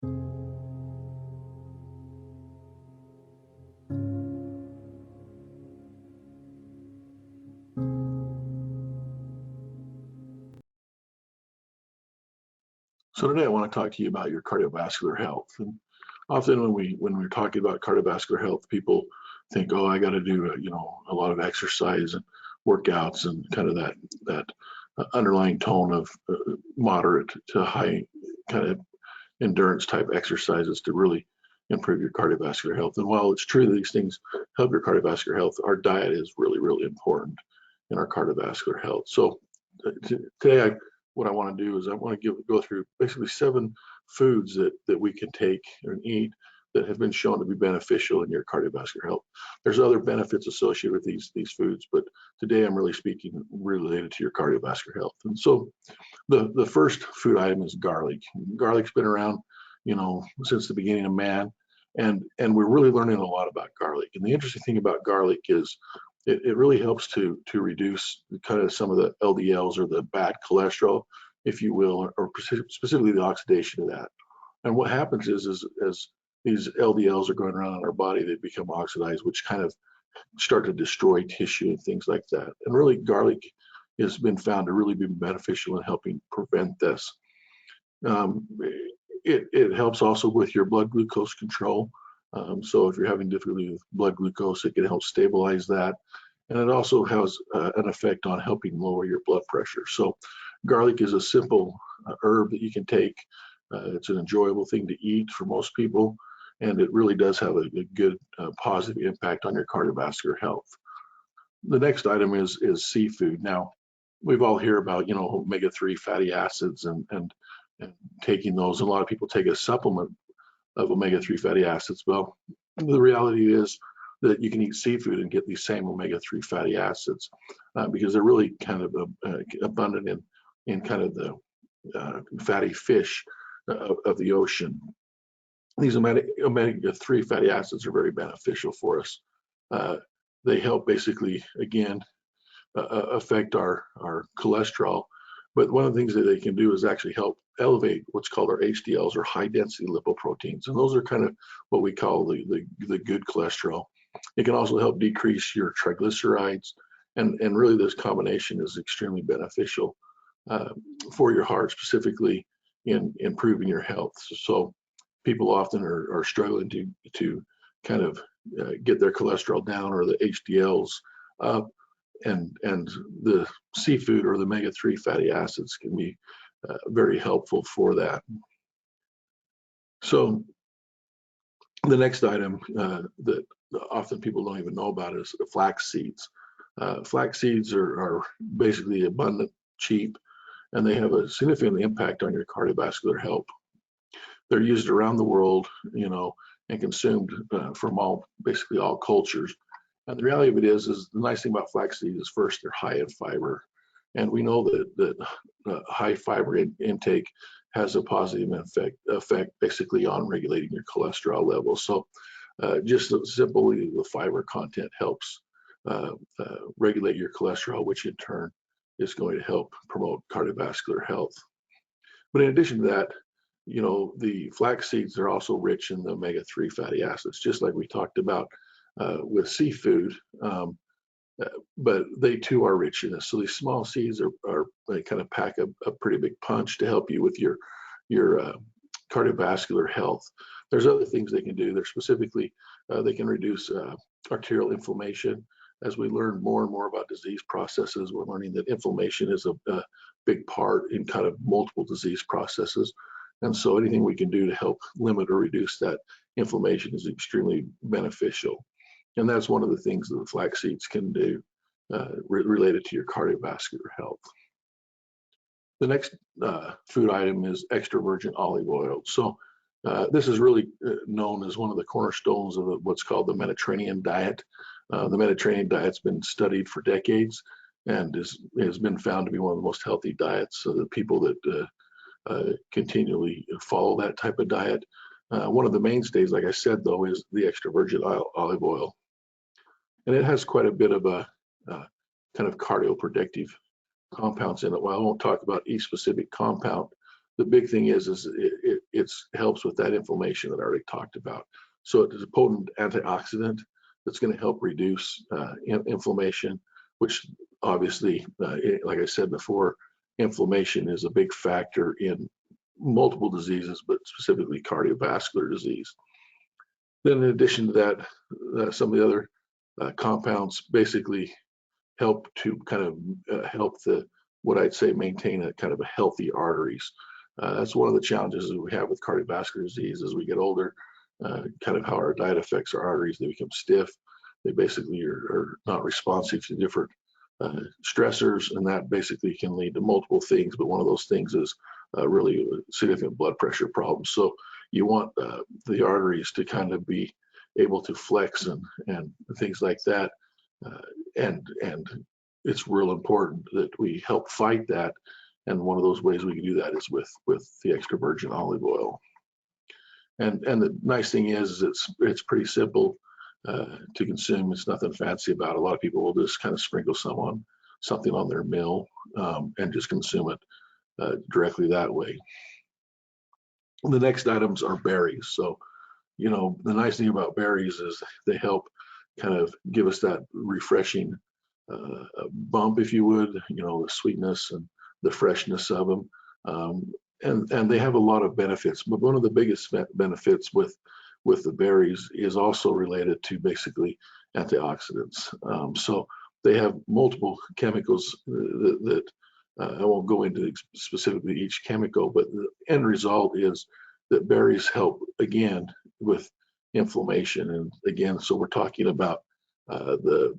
So today I want to talk to you about your cardiovascular health. And often when we're talking about cardiovascular health, people think, oh, I got to do a lot of exercise and workouts and kind of that underlying tone of moderate to high kind of endurance type exercises to really improve your cardiovascular health. And while it's true that these things help your cardiovascular health, our diet is really, really important in our cardiovascular health. So today what I want to do is I want to go through basically 7 foods that we can take and eat that have been shown to be beneficial in your cardiovascular health. There's other benefits associated with these foods, but today I'm really speaking related to your cardiovascular health. And so the first food item is garlic. Garlic's been around, since the beginning of man, and we're really learning a lot about garlic. And the interesting thing about garlic is it really helps to reduce kind of some of the LDLs or the bad cholesterol, if you will, or specifically the oxidation of that. And what happens is as these LDLs are going around in our body, they become oxidized, which kind of start to destroy tissue and things like that. And really, garlic has been found to really be beneficial in helping prevent this. It helps also with your blood glucose control. So if you're having difficulty with blood glucose, it can help stabilize that. And it also has an effect on helping lower your blood pressure. So garlic is a simple herb that you can take. It's an enjoyable thing to eat for most people, and it really does have a good positive impact on your cardiovascular health. The next item is seafood. Now, we've all heard about, omega-3 fatty acids and taking those. A lot of people take a supplement of omega-3 fatty acids. Well, the reality is that you can eat seafood and get these same omega-3 fatty acids because they're really kind of abundant in kind of the fatty fish of the ocean. These omega-3 fatty acids are very beneficial for us. They help basically, again, affect our cholesterol. But one of the things that they can do is actually help elevate what's called our HDLs, or high density lipoproteins. And those are kind of what we call the good cholesterol. It can also help decrease your triglycerides. And really this combination is extremely beneficial for your heart, specifically in improving your health. So people often are struggling to kind of get their cholesterol down or the HDLs up. And the seafood or the omega-3 fatty acids can be very helpful for that. So the next item that often people don't even know about is flax seeds. Flax seeds are basically abundant, cheap, and they have a significant impact on your cardiovascular health. They're used around the world, and consumed from basically all cultures. And the reality of it is the nice thing about flax seeds is, first, they're high in fiber. And we know that high fiber intake has a positive effect basically on regulating your cholesterol levels. So just simply the fiber content helps regulate your cholesterol, which in turn is going to help promote cardiovascular health. But in addition to that, the flax seeds are also rich in the omega-3 fatty acids, just like we talked about with seafood, but they too are rich in this. So these small seeds they kind of pack a pretty big punch to help you with your cardiovascular health. There's other things they can do. They're specifically, they can reduce arterial inflammation. As we learn more and more about disease processes, we're learning that inflammation is a big part in kind of multiple disease processes. And so anything we can do to help limit or reduce that inflammation is extremely beneficial. And that's one of the things that the flax seeds can do related to your cardiovascular health. The next food item is extra virgin olive oil. So this is really known as one of the cornerstones of what's called the Mediterranean diet. The Mediterranean diet's been studied for decades and has been found to be one of the most healthy diets. So the people that continually follow that type of diet. One of the mainstays, like I said, though, is the extra virgin olive oil. And it has quite a bit of a kind of cardioprotective compounds in it. Well, I won't talk about each specific compound, the big thing is it helps with that inflammation that I already talked about. So it is a potent antioxidant that's going to help reduce inflammation, which obviously, like I said before, inflammation is a big factor in multiple diseases, but specifically cardiovascular disease. Then in addition to that, some of the other compounds basically help to kind of help what I'd say maintain a kind of a healthy arteries. That's one of the challenges that we have with cardiovascular disease as we get older, kind of how our diet affects our arteries. They become stiff. They basically are not responsive to different stressors, and that basically can lead to multiple things, but one of those things is really significant blood pressure problems. So you want the arteries to kind of be able to flex and things like that, and it's real important that we help fight that, and one of those ways we can do that is with the extra virgin olive oil. And the nice thing is it's pretty simple to consume. It's nothing fancy about it. A lot of people will just kind of sprinkle something on their meal and just consume it directly that way. The next items are berries. So, the nice thing about berries is they help kind of give us that refreshing bump, if you would, the sweetness and the freshness of them. And they have a lot of benefits, but one of the biggest benefits with the berries is also related to basically antioxidants. So they have multiple chemicals that I won't go into specifically each chemical, but the end result is that berries help again with inflammation. And again, so we're talking about the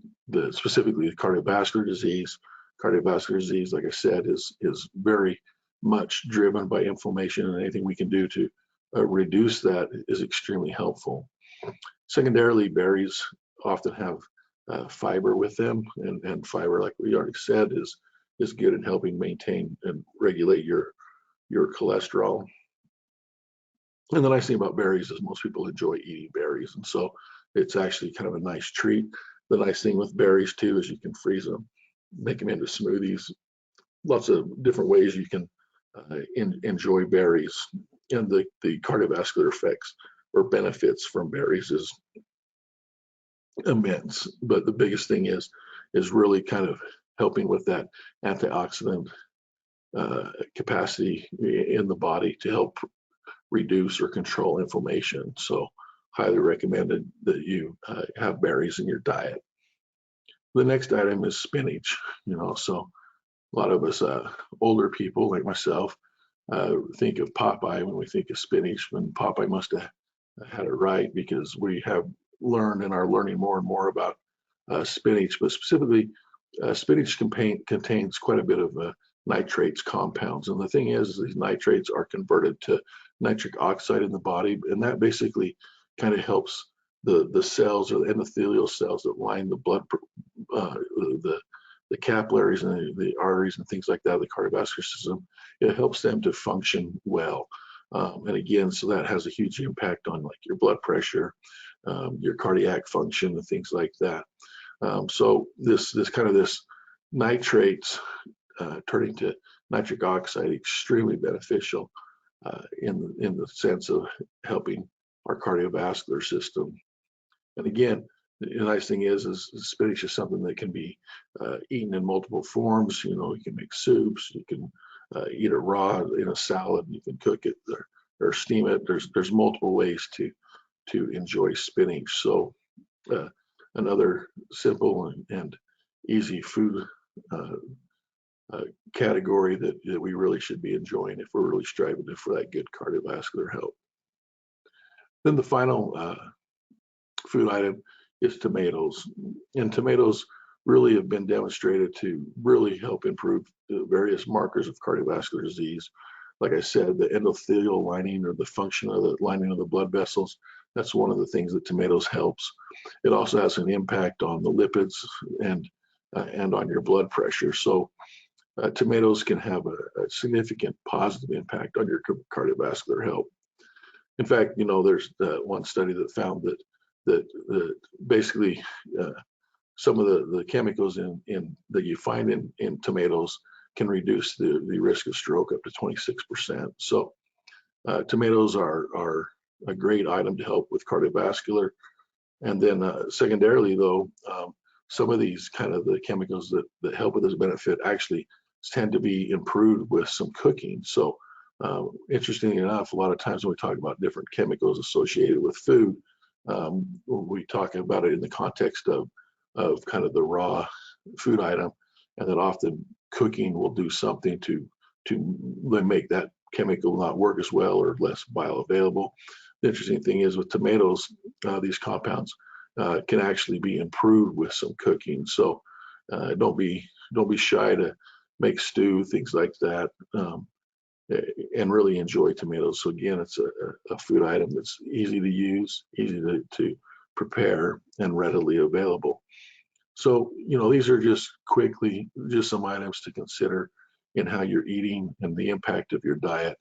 specifically the cardiovascular disease. Cardiovascular disease, like I said, is very much driven by inflammation, and anything we can do to reduce that is extremely helpful. Secondarily, berries often have fiber with them, and fiber, like we already said, is good in helping maintain and regulate your cholesterol. And the nice thing about berries is most people enjoy eating berries, and so it's actually kind of a nice treat. The nice thing with berries too is you can freeze them, make them into smoothies. Lots of different ways you can enjoy berries, and the cardiovascular effects or benefits from berries is immense. But the biggest thing is really kind of helping with that antioxidant capacity in the body to help reduce or control inflammation. So highly recommended that you have berries in your diet. The next item is spinach. So a lot of us older people like myself think of Popeye when we think of spinach, when Popeye must have had it right, because we have learned and are learning more and more about spinach, but specifically spinach contains quite a bit of nitrates compounds. And the thing is these nitrates are converted to nitric oxide in the body, and that basically kind of helps the cells or the endothelial cells that line the blood, the capillaries and the arteries and things like that, the cardiovascular system. It helps them to function well. And again, so that has a huge impact on like your blood pressure, your cardiac function and things like that. So this nitrates turning to nitric oxide, extremely beneficial in the sense of helping our cardiovascular system. And again, the nice thing is spinach is something that can be eaten in multiple forms. You can make soups, you can eat it raw in a salad, you can cook it or steam it. There's multiple ways to enjoy spinach. So another simple and easy food category that we really should be enjoying if we're really striving for that good cardiovascular health. Then the final food item is tomatoes. And tomatoes really have been demonstrated to really help improve the various markers of cardiovascular disease. Like I said, the endothelial lining or the function of the lining of the blood vessels, that's one of the things that tomatoes helps. It also has an impact on the lipids and on your blood pressure. So tomatoes can have a significant positive impact on your cardiovascular health. In fact, there's one study that found that basically some of the chemicals in that you find in tomatoes can reduce the risk of stroke up to 26%. So tomatoes are a great item to help with cardiovascular. And then secondarily, though, some of these kind of the chemicals that help with this benefit actually tend to be improved with some cooking. So interestingly enough, a lot of times when we talk about different chemicals associated with food, we talk about it in the context of kind of the raw food item, and that often cooking will do something to make that chemical not work as well or less bioavailable. The interesting thing is with tomatoes, these compounds can actually be improved with some cooking. So don't be shy to make stew, things like that, and really enjoy tomatoes. So again, it's a food item that's easy to use, easy to prepare, and readily available. So, these are just some items to consider in how you're eating and the impact of your diet.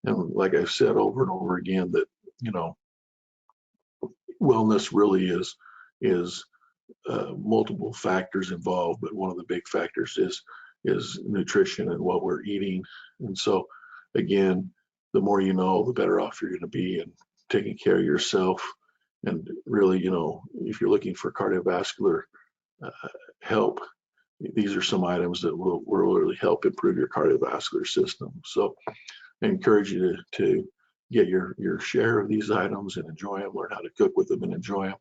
And like I've said over and over again, that, wellness really is multiple factors involved, but one of the big factors is nutrition and what we're eating. And so again, the more you know, the better off you're going to be in taking care of yourself. And really, if you're looking for cardiovascular help, these are some items that will really help improve your cardiovascular system. So I encourage you to get your share of these items and enjoy them, learn how to cook with them and enjoy them,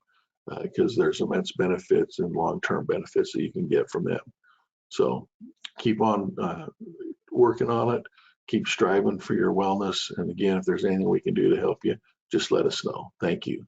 because there's immense benefits and long-term benefits that you can get from them. So keep on working on it, keep striving for your wellness. And again, if there's anything we can do to help you, just let us know. Thank you.